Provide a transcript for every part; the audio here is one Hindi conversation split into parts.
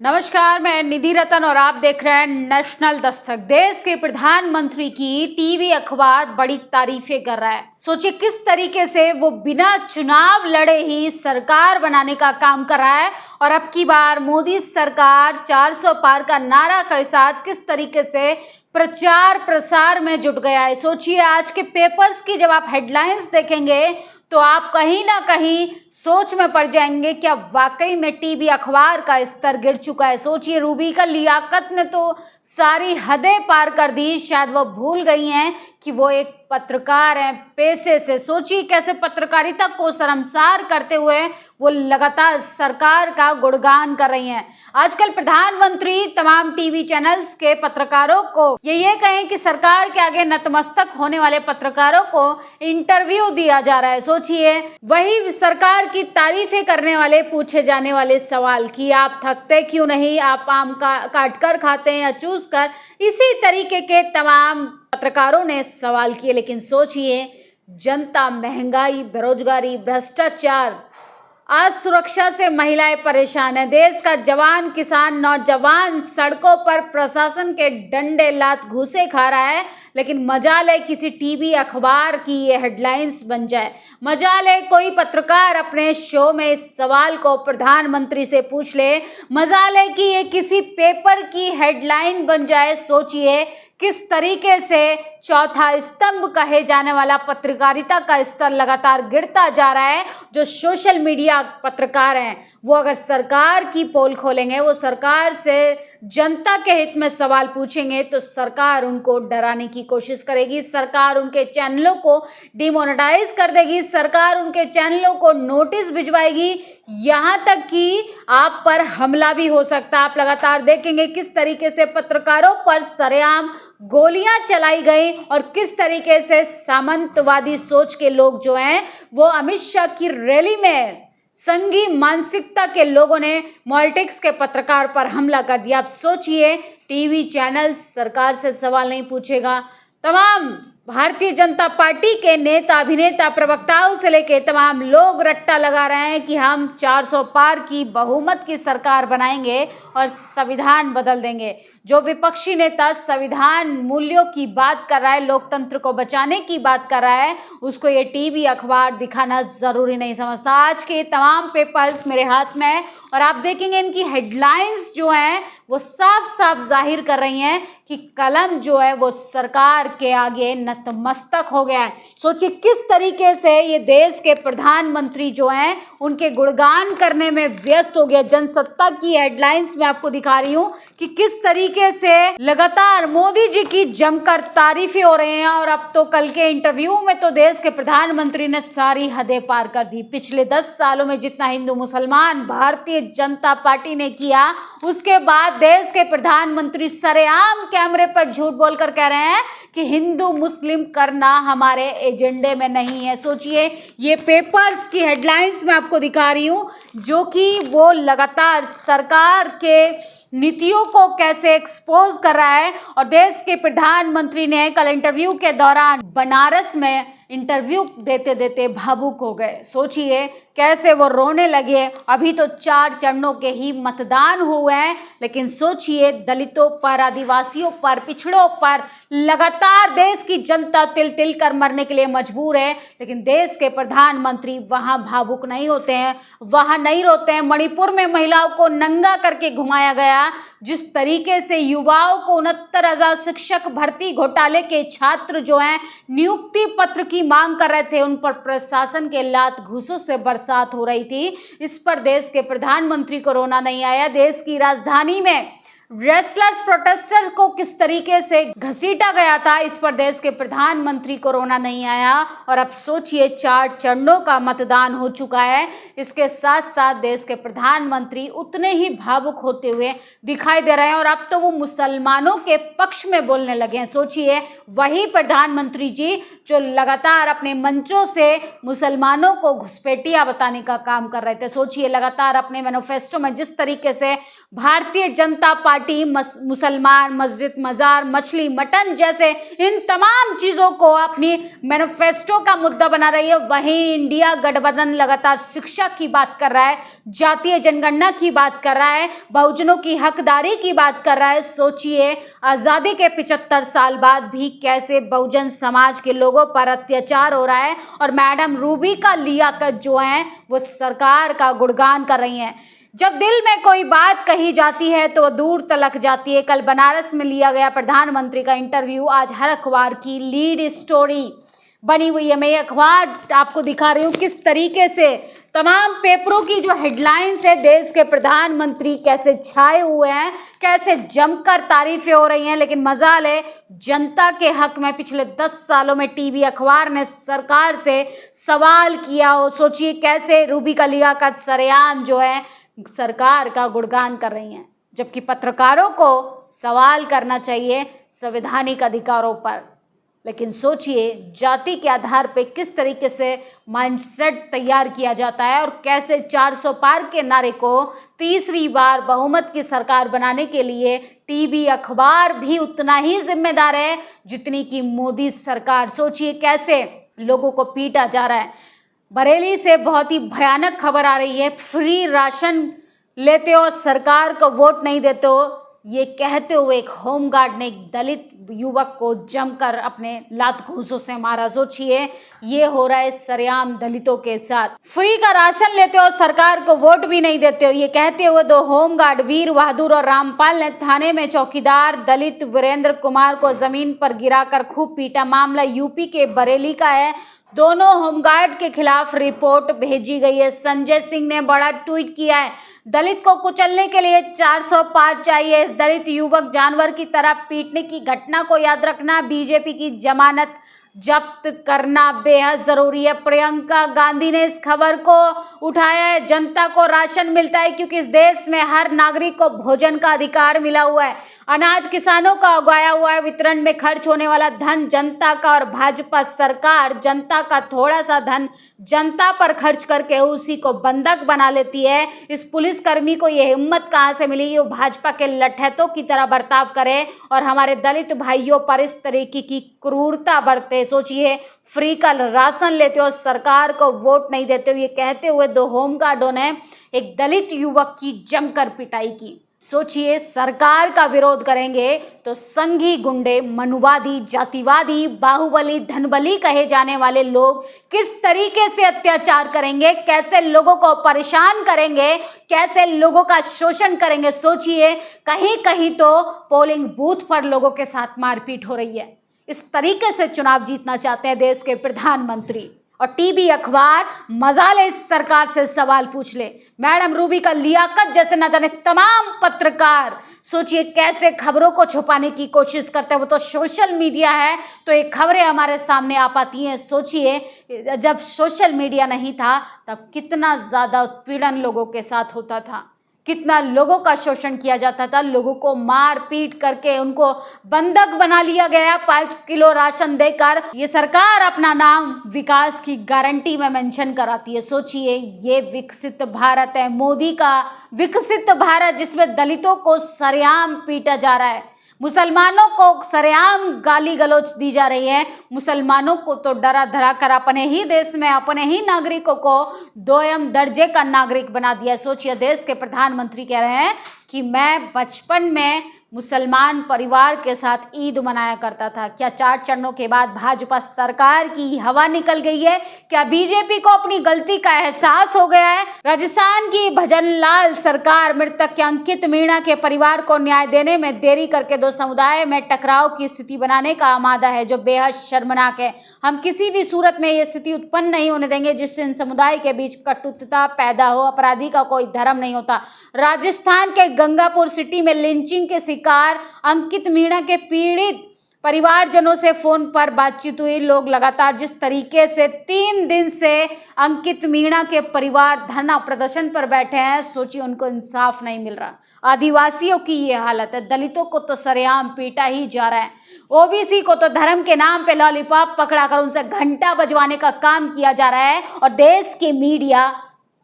नमस्कार, मैं निधि रतन और आप देख रहे हैं नेशनल दस्तक। देश के प्रधानमंत्री की टीवी अखबार बड़ी तारीफें कर रहा है। सोचिए किस तरीके से वो बिना चुनाव लड़े ही सरकार बनाने का काम कर रहा है और अब की बार मोदी सरकार 400 पार का नारा के साथ किस तरीके से प्रचार प्रसार में जुट गया है। सोचिए आज के पेपर्स की जब आप हेडलाइंस देखेंगे तो आप कहीं ना कहीं सोच में पड़ जाएंगे क्या वाकई में टीवी अखबार का स्तर गिर चुका है। सोचिए रूबिका लियाकत ने तो सारी हदें पार कर दी, शायद वो भूल गई हैं कि वो एक पत्रकार हैं पेशे से। सोचिए कैसे पत्रकारिता को शर्मसार करते हुए वो लगातार सरकार का गुणगान कर रही हैं। आजकल प्रधानमंत्री तमाम टीवी चैनल्स के पत्रकारों को ये कहें कि सरकार के आगे नतमस्तक होने वाले पत्रकारों को इंटरव्यू दिया जा रहा है। सोचिए वही सरकार की तारीफें करने वाले पूछे जाने वाले सवाल कि आप थकते क्यों नहीं, आप आम काट कर खाते हैं या चूस कर, इसी तरीके के तमाम पत्रकारों ने सवाल किए। लेकिन सोचिए जनता महंगाई, बेरोजगारी, भ्रष्टाचार, आज सुरक्षा से महिलाएं परेशान है। देश का जवान, किसान, नौजवान सड़कों पर प्रशासन के डंडे लात घूसे खा रहा है। लेकिन मजाल है किसी टीवी अखबार की ये हेडलाइंस बन जाए, मजाल है कोई पत्रकार अपने शो में इस सवाल को प्रधानमंत्री से पूछ ले, मजाल है कि ये किसी पेपर की हेडलाइन बन जाए। सोचिए किस तरीके से चौथा स्तंभ कहे जाने वाला पत्रकारिता का स्तर लगातार गिरता जा रहा है। जो सोशल मीडिया पत्रकार हैं वो अगर सरकार की पोल खोलेंगे, वो सरकार से जनता के हित में सवाल पूछेंगे तो सरकार उनको डराने की कोशिश करेगी, सरकार उनके चैनलों को डिमोनेटाइज कर देगी, सरकार उनके चैनलों को नोटिस भिजवाएगी, यहाँ तक कि आप पर हमला भी हो सकता है। आप लगातार देखेंगे किस तरीके से पत्रकारों पर सरेआम गोलियां चलाई गई और किस तरीके से सामंतवादी सोच के लोग जो हैं वो अमित शाह की रैली में संघी मानसिकता के लोगों ने पॉलिटिक्स के पत्रकार पर हमला कर दिया। आप सोचिए टीवी चैनल सरकार से सवाल नहीं पूछेगा, तमाम भारतीय जनता पार्टी के नेता, अभिनेता, प्रवक्ताओं से लेके तमाम लोग रट्टा लगा रहे हैं कि हम 400 पार की बहुमत की सरकार बनाएंगे और संविधान बदल देंगे। जो विपक्षी नेता संविधान मूल्यों की बात कर रहा है, लोकतंत्र को बचाने की बात कर रहा है, उसको ये टीवी अखबार दिखाना जरूरी नहीं समझता। आज के तमाम पेपर्स मेरे हाथ में है और आप देखेंगे इनकी हेडलाइंस जो हैं वो साफ साफ जाहिर कर रही हैं कि कलम जो है वो सरकार के आगे नतमस्तक हो गया है। सोचिए किस तरीके से ये देश के प्रधानमंत्री जो हैं उनके गुणगान करने में व्यस्त हो गया। जनसत्ता की हेडलाइंस मैं आपको दिखा रही हूँ कि किस तरीके से लगातार मोदी जी की जमकर तारीफें हो रही हैं और अब तो कल के इंटरव्यू में तो देश के प्रधानमंत्री ने सारी हदें पार कर दी। पिछले 10 सालों में जितना हिंदू मुसलमान भारतीय जनता पार्टी ने किया, उसके बाद देश के प्रधानमंत्री सरेआम कैमरे पर झूठ बोलकर कह रहे हैं कि हिंदू मुस्लिम करना हमारे एजेंडे में नहीं है। सोचिए ये पेपर्स की हेडलाइंस मैं आपको दिखा रही हूँ जो कि वो लगातार सरकार के नीतियों को कैसे एक्सपोज कर रहा है। और देश के प्रधानमंत्री ने कल इंटरव्यू के दौरान बनारस में इंटरव्यू देते देते भावुक हो गए। सोचिए कैसे वो रोने लगे। अभी तो 4 चरणों के ही मतदान हुए हैं, लेकिन सोचिए दलितों पर, आदिवासियों पर, पिछड़ों पर लगातार देश की जनता तिल तिल कर मरने के लिए मजबूर है। लेकिन देश के प्रधानमंत्री वहां भावुक नहीं होते हैं, वहां नहीं रोते हैं। मणिपुर में महिलाओं को नंगा करके घुमाया गया, जिस तरीके से युवाओं को 69,000 शिक्षक भर्ती घोटाले के छात्र जो हैं नियुक्ति पत्र की मांग कर रहे थे, उन पर प्रशासन के लात घूसों से बरसात हो रही थी। इस पर देश के प्रधानमंत्री को रोना नहीं आया। देश की राजधानी में रेस्टलेस प्रोटेस्टर्स को किस तरीके से घसीटा गया था, इस पर देश के प्रधानमंत्री को रोना नहीं आया। और अब सोचिए 4 चरणों का मतदान हो चुका है, इसके साथ साथ देश के प्रधानमंत्री उतने ही भावुक होते हुए दिखाई दे रहे हैं और अब तो वो मुसलमानों के पक्ष में बोलने लगे हैं। सोचिए वही प्रधानमंत्री जी जो लगातार अपने मंचों से मुसलमानों को घुसपैठिया बताने का काम कर रहे थे। सोचिए लगातार अपने मैनिफेस्टो में जिस तरीके से भारतीय जनता पार्टी मुसलमान, मस्जिद, मजार, मछली, मटन जैसे इन तमाम चीज़ों को अपनी मैनिफेस्टो का मुद्दा बना रही है। वहीं इंडिया गठबंधन लगातार शिक्षा की बात कर रहा है, जातीय जनगणना की बात कर रहा है, बहुजनों की हकदारी की बात कर रहा है। सोचिए, आज़ादी के 75 साल बाद भी कैसे बहुजन समाज के लोगों पर अत्याचार हो रहा है और मैडम रूबी का लियाकत जो है वो सरकार का गुणगान कर रही हैं। जब दिल में कोई बात कही जाती है तो दूर तलक जाती है। कल बनारस में लिया गया प्रधानमंत्री का इंटरव्यू आज हर अखबार की लीड स्टोरी बनी हुई है। मैं ये अखबार आपको दिखा रही हूँ किस तरीके से तमाम पेपरों की जो हेडलाइंस है, देश के प्रधानमंत्री कैसे छाए हुए हैं, कैसे जमकर तारीफें हो रही हैं। लेकिन मजाल है, जनता के हक में पिछले 10 सालों में टीवी अखबार ने सरकार से सवाल किया हो। सोचिए कैसे रूबी का लियाकत सरेआम जो है सरकार का गुणगान कर रही हैं, जबकि पत्रकारों को सवाल करना चाहिए संवैधानिक अधिकारों पर। लेकिन सोचिए जाति के आधार पे किस तरीके से माइंडसेट तैयार किया जाता है और कैसे 400 पार के नारे को तीसरी बार बहुमत की सरकार बनाने के लिए टीवी अखबार भी उतना ही जिम्मेदार है जितनी कि मोदी सरकार। सोचिए कैसे लोगों को पीटा जा रहा है। बरेली से बहुत ही भयानक खबर आ रही है। फ्री राशन लेते हो, सरकार को वोट नहीं देते हो, ये कहते हुए एक होमगार्ड ने एक दलित युवक को जमकर अपने लात घूंसों से मारा। सोचिए ये हो रहा है सरेआम दलितों के साथ। फ्री का राशन लेते हो, सरकार को वोट भी नहीं देते हो, ये कहते हुए 2 होमगार्ड वीर बहादुर और रामपाल ने थाने में चौकीदार दलित वीरेंद्र कुमार को जमीन पर गिराकर खूब पीटा। मामला यूपी के बरेली का है। दोनों होमगार्ड के खिलाफ रिपोर्ट भेजी गई है। संजय सिंह ने बड़ा ट्वीट किया है, दलित को कुचलने के लिए 400 पार चाहिए। इस दलित युवक जानवर की तरह पीटने की घटना को याद रखना, बीजेपी की जमानत जब्त करना बेहद जरूरी है। प्रियंका गांधी ने इस खबर को उठाया है। जनता को राशन मिलता है क्योंकि इस देश में हर नागरिक को भोजन का अधिकार मिला हुआ है। अनाज किसानों का उगाया हुआ है। वितरण में खर्च होने वाला धन जनता का, और भाजपा सरकार जनता का थोड़ा सा धन जनता पर खर्च करके उसी को बंधक बना लेती है। इस पुलिसकर्मी को ये हिम्मत कहाँ से मिली वो भाजपा के लठैतों की तरह बर्ताव करे और हमारे दलित भाइयों पर इस तरीके की क्रूरता बरते। सोचिए फ्री का राशन लेते हो, सरकार को वोट नहीं देते हो, ये कहते हुए 2 होमगार्डों ने एक दलित युवक की जमकर पिटाई की। सोचिए सरकार का विरोध करेंगे तो संघी गुंडे, मनुवादी, जातिवादी, बाहुबली, धनबली कहे जाने वाले लोग किस तरीके से अत्याचार करेंगे, कैसे लोगों को परेशान करेंगे, कैसे लोगों का शोषण करेंगे। सोचिए कहीं कहीं तो पोलिंग बूथ पर लोगों के साथ मारपीट हो रही है। इस तरीके से चुनाव जीतना चाहते हैं देश के प्रधानमंत्री। और टीवी अखबार मजाले इस सरकार से सवाल पूछ ले। मैडम रूबी का लियाकत जैसे न जाने तमाम पत्रकार सोचिए कैसे खबरों को छुपाने की कोशिश करते हैं। वो तो सोशल मीडिया है तो ये खबरें हमारे सामने आ पाती हैं। सोचिए जब सोशल मीडिया नहीं था तब कितना ज़्यादा उत्पीड़न लोगों के साथ होता था, कितना लोगों का शोषण किया जाता था, लोगों को मार पीट करके उनको बंधक बना लिया गया 5 किलो राशन देकर। ये सरकार अपना नाम विकास की गारंटी में मेंशन कराती है। सोचिए ये विकसित भारत है, मोदी का विकसित भारत, जिसमें दलितों को सरेआम पीटा जा रहा है, मुसलमानों को सरेआम गाली गलौज दी जा रही है, मुसलमानों को तो डरा धरा कर अपने ही देश में अपने ही नागरिकों को 2म दर्जे का नागरिक बना दिया। सोचिए देश के प्रधानमंत्री कह रहे हैं कि मैं बचपन में मुसलमान परिवार के साथ ईद मनाया करता था। क्या 4 चरणों के बाद भाजपा सरकार की हवा निकल गई है? क्या बीजेपी को अपनी गलती का एहसास हो गया है? राजस्थान की भजनलाल सरकार मृतक के अंकित मीणा के परिवार को न्याय देने में देरी करके 2 समुदाय में टकराव की स्थिति बनाने का आमादा है, जो बेहद शर्मनाक है। हम किसी भी सूरत में ये स्थिति उत्पन्न नहीं होने देंगे जिससे इन समुदाय के बीच कटुता पैदा हो। अपराधी का कोई धर्म नहीं होता। राजस्थान के गंगापुर सिटी में लिंचिंग के शिकार अंकित मीणा के पीड़ित परिवारजनों से फोन पर बातचीत हुई। लोग लगातार जिस तरीके से 3 दिन से अंकित मीणा के परिवार धरना प्रदर्शन पर बैठे हैं, सोचिए उनको इंसाफ नहीं मिल रहा। आदिवासियों की ये हालत है, दलितों को तो सरेआम पीटा ही जा रहा है, ओबीसी को तो धर्म के नाम पे लॉलीपॉप पकड़ाकर उनसे घंटा बजवाने का काम किया जा रहा है। और देश की मीडिया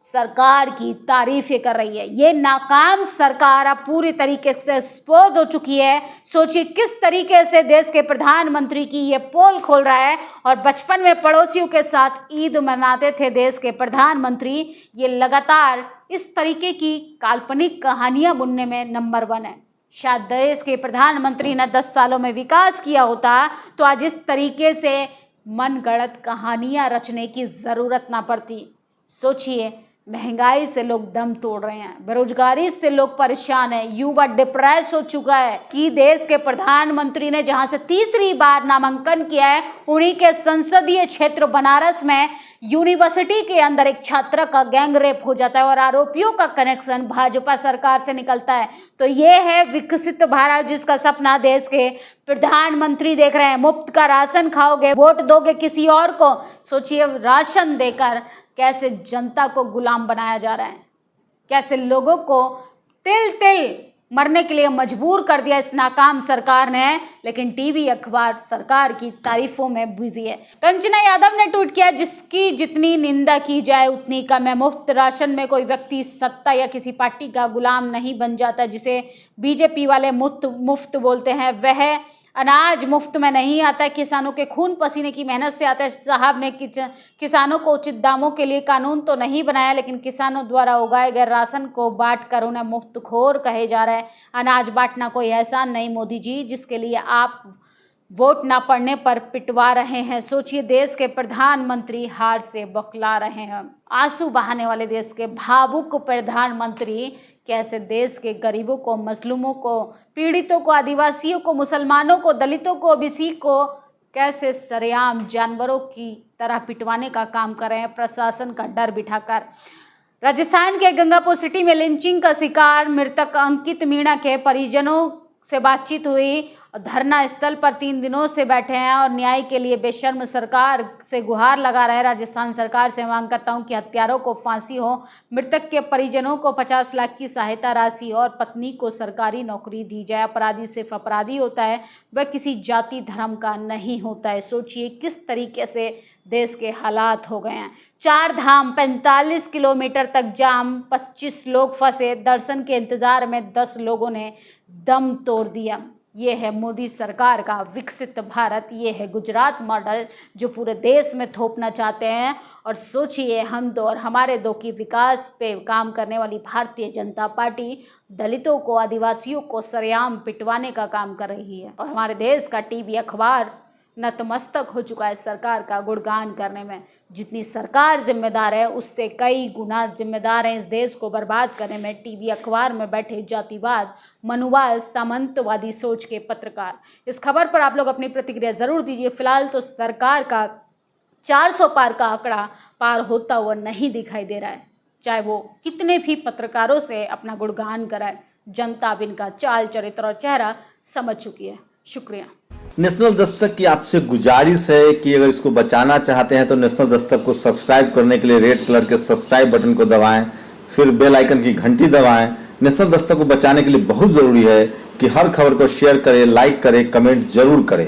सरकार की तारीफें कर रही है। ये नाकाम सरकार अब पूरी तरीके से एक्सपोज हो चुकी है। सोचिए किस तरीके से देश के प्रधानमंत्री की ये पोल खोल रहा है। और बचपन में पड़ोसियों के साथ ईद मनाते थे देश के प्रधानमंत्री, ये लगातार इस तरीके की काल्पनिक कहानियां बुनने में नंबर 1 है। शायद देश के प्रधानमंत्री ने 10 सालों में विकास किया होता तो आज इस तरीके से मनगढ़ंत कहानियां रचने की जरूरत ना पड़ती। सोचिए, महंगाई से लोग दम तोड़ रहे हैं, बेरोजगारी से लोग परेशान हैं, युवा डिप्रेस हो चुका है कि देश के प्रधानमंत्री ने जहां से तीसरी बार नामांकन किया है, उन्हीं के संसदीय क्षेत्र बनारस में यूनिवर्सिटी के अंदर एक छात्रा का गैंग रेप हो जाता है और आरोपियों का कनेक्शन भाजपा सरकार से निकलता है। तो ये है विकसित भारत जिसका सपना देश के प्रधानमंत्री देख रहे हैं। मुफ्त का राशन खाओगे, वोट दोगे किसी और को। सोचिए, राशन देकर कैसे जनता को गुलाम बनाया जा रहा है, कैसे लोगों को तिल तिल मरने के लिए मजबूर कर दिया इस नाकाम सरकार ने। लेकिन टीवी अखबार सरकार की तारीफों में बिजी है। कंचना यादव ने ट्वीट किया, जिसकी जितनी निंदा की जाए उतनी कम है। मुफ्त राशन में कोई व्यक्ति सत्ता या किसी पार्टी का गुलाम नहीं बन जाता। जिसे बीजेपी वाले मुफ्त बोलते हैं, वह अनाज मुफ्त में नहीं आता, किसानों के खून पसीने की मेहनत से आता है। साहब ने किसानों को उचित दामों के लिए कानून तो नहीं बनाया, लेकिन किसानों द्वारा उगाए गए राशन को बांटकर उन्हें मुफ्तखोर कहे जा रहा है। अनाज बांटना कोई एहसान नहीं मोदी जी, जिसके लिए आप वोट ना पड़ने पर पिटवा रहे हैं। सोचिए, देश के प्रधानमंत्री हार से बौखला रहे हैं। आंसू बहाने वाले देश के भावुक प्रधानमंत्री कैसे देश के गरीबों को, मजलूमों को, पीड़ितों को, आदिवासियों को, मुसलमानों को, दलितों को, ओबीसी को कैसे सरेआम जानवरों की तरह पिटवाने का काम कर रहे हैं, प्रशासन का डर बिठाकर। राजस्थान के गंगापुर सिटी में लिंचिंग का शिकार मृतक अंकित मीणा के परिजनों से बातचीत हुई। धरना स्थल पर 3 दिनों से बैठे हैं और न्याय के लिए बेशर्म सरकार से गुहार लगा रहे। राजस्थान सरकार से मांग करता हूं कि हत्यारों को फांसी हो, मृतक के परिजनों को 50 लाख की सहायता राशि और पत्नी को सरकारी नौकरी दी जाए। अपराधी सिर्फ अपराधी होता है, वह किसी जाति धर्म का नहीं होता है। सोचिए किस तरीके से देश के हालात हो गए हैं। 4 धाम 45 किलोमीटर तक जाम, 25 लोग फंसे। दर्शन के इंतजार में 10 लोगों ने दम तोड़ दिया। ये है मोदी सरकार का विकसित भारत, ये है गुजरात मॉडल जो पूरे देश में थोपना चाहते हैं। और सोचिए, हम दो और हमारे दो की विकास पे काम करने वाली भारतीय जनता पार्टी दलितों को, आदिवासियों को सरेआम पिटवाने का काम कर रही है। और हमारे देश का टीवी अखबार नतमस्तक हो चुका है सरकार का गुणगान करने में। जितनी सरकार जिम्मेदार है उससे कई गुना जिम्मेदार हैं इस देश को बर्बाद करने में टीवी अखबार में बैठे जातिवाद, मनुवाद, सामंतवादी सोच के पत्रकार। इस खबर पर आप लोग अपनी प्रतिक्रिया जरूर दीजिए। फिलहाल तो सरकार का 400 पार का आंकड़ा पार होता हुआ नहीं दिखाई दे रहा है, चाहे वो कितने भी पत्रकारों से अपना गुणगान कराए। जनता अब इनका चाल चरित्र और चेहरा समझ चुकी है। शुक्रिया। नेशनल दस्तक की आपसे गुजारिश है कि अगर इसको बचाना चाहते हैं तो नेशनल दस्तक को सब्सक्राइब करने के लिए रेड कलर के सब्सक्राइब बटन को दबाएं, फिर बेल आइकन की घंटी दबाएं। नेशनल दस्तक को बचाने के लिए बहुत जरूरी है कि हर खबर को शेयर करें, लाइक करें, कमेंट जरूर करें।